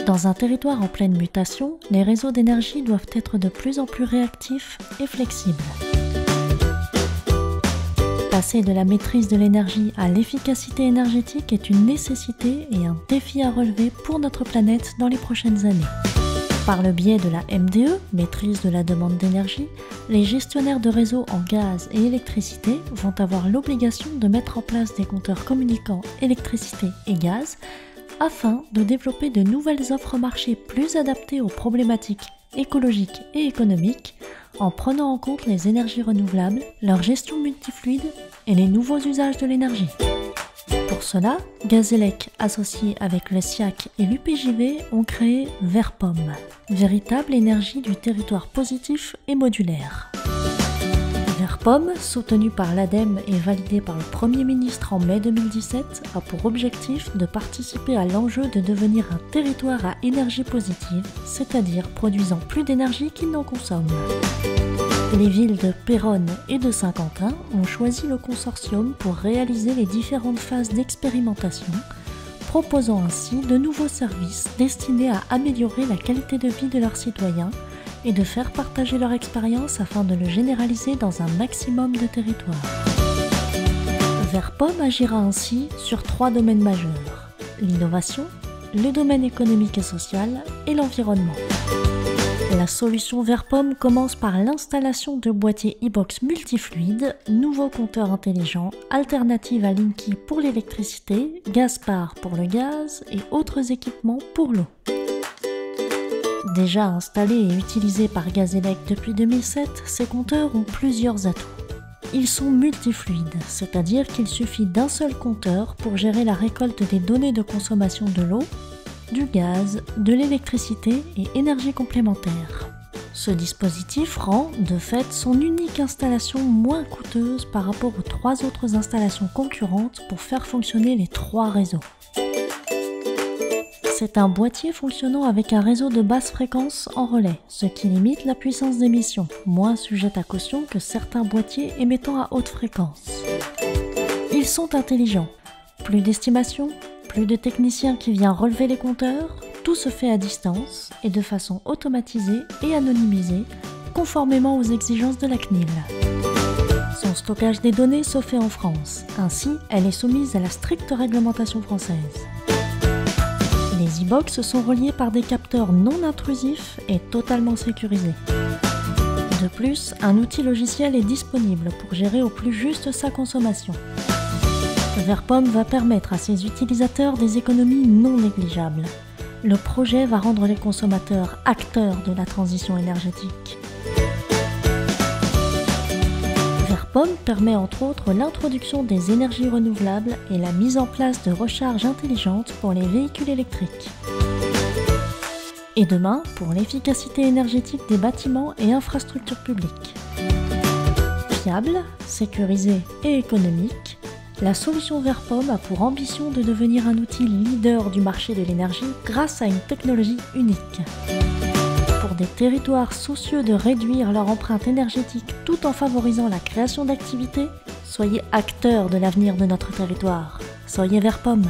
Dans un territoire en pleine mutation, les réseaux d'énergie doivent être de plus en plus réactifs et flexibles. Passer de la maîtrise de l'énergie à l'efficacité énergétique est une nécessité et un défi à relever pour notre planète dans les prochaines années. Par le biais de la MDE, maîtrise de la demande d'énergie, les gestionnaires de réseaux en gaz et électricité vont avoir l'obligation de mettre en place des compteurs communicants électricité et gaz afin de développer de nouvelles offres marché plus adaptées aux problématiques écologiques et économiques en prenant en compte les énergies renouvelables, leur gestion multifluide et les nouveaux usages de l'énergie. Pour cela, Gazélec, associé avec le SIAC et l'UPJV, ont créé Verpom, véritable énergie du territoire positif et modulaire. Verpom, soutenu par l'ADEME et validé par le Premier ministre en mai 2017, a pour objectif de participer à l'enjeu de devenir un territoire à énergie positive, c'est-à-dire produisant plus d'énergie qu'il n'en consomme. Les villes de Péronne et de Saint-Quentin ont choisi le consortium pour réaliser les différentes phases d'expérimentation, proposant ainsi de nouveaux services destinés à améliorer la qualité de vie de leurs citoyens et de faire partager leur expérience afin de le généraliser dans un maximum de territoires. Verpom agira ainsi sur 3 domaines majeurs: l'innovation, le domaine économique et social et l'environnement. La solution Verpom commence par l'installation de boîtiers e-box multifluides, nouveaux compteurs intelligents, alternatives à Linky pour l'électricité, Gaspar pour le gaz et autres équipements pour l'eau. Déjà installés et utilisés par Gazélec depuis 2007, ces compteurs ont plusieurs atouts. Ils sont multifluides, c'est-à-dire qu'il suffit d'un seul compteur pour gérer la récolte des données de consommation de l'eau, du gaz, de l'électricité et énergie complémentaire. Ce dispositif rend, de fait, son unique installation moins coûteuse par rapport aux 3 autres installations concurrentes pour faire fonctionner les 3 réseaux. C'est un boîtier fonctionnant avec un réseau de basse fréquence en relais, ce qui limite la puissance d'émission, moins sujette à caution que certains boîtiers émettant à haute fréquence. Ils sont intelligents. Plus d'estimation, plus de techniciens qui viennent relever les compteurs, tout se fait à distance et de façon automatisée et anonymisée, conformément aux exigences de la CNIL. Son stockage des données se fait en France, ainsi elle est soumise à la stricte réglementation française. Les e-box sont reliés par des capteurs non intrusifs et totalement sécurisés. De plus, un outil logiciel est disponible pour gérer au plus juste sa consommation. Verpom va permettre à ses utilisateurs des économies non négligeables. Le projet va rendre les consommateurs acteurs de la transition énergétique. Verpom permet entre autres l'introduction des énergies renouvelables et la mise en place de recharge intelligente pour les véhicules électriques. Et demain, pour l'efficacité énergétique des bâtiments et infrastructures publiques. Fiable, sécurisée et économique, la solution Verpom a pour ambition de devenir un outil leader du marché de l'énergie grâce à une technologie unique. Pour des territoires soucieux de réduire leur empreinte énergétique tout en favorisant la création d'activités, soyez acteurs de l'avenir de notre territoire. Soyez Verpom.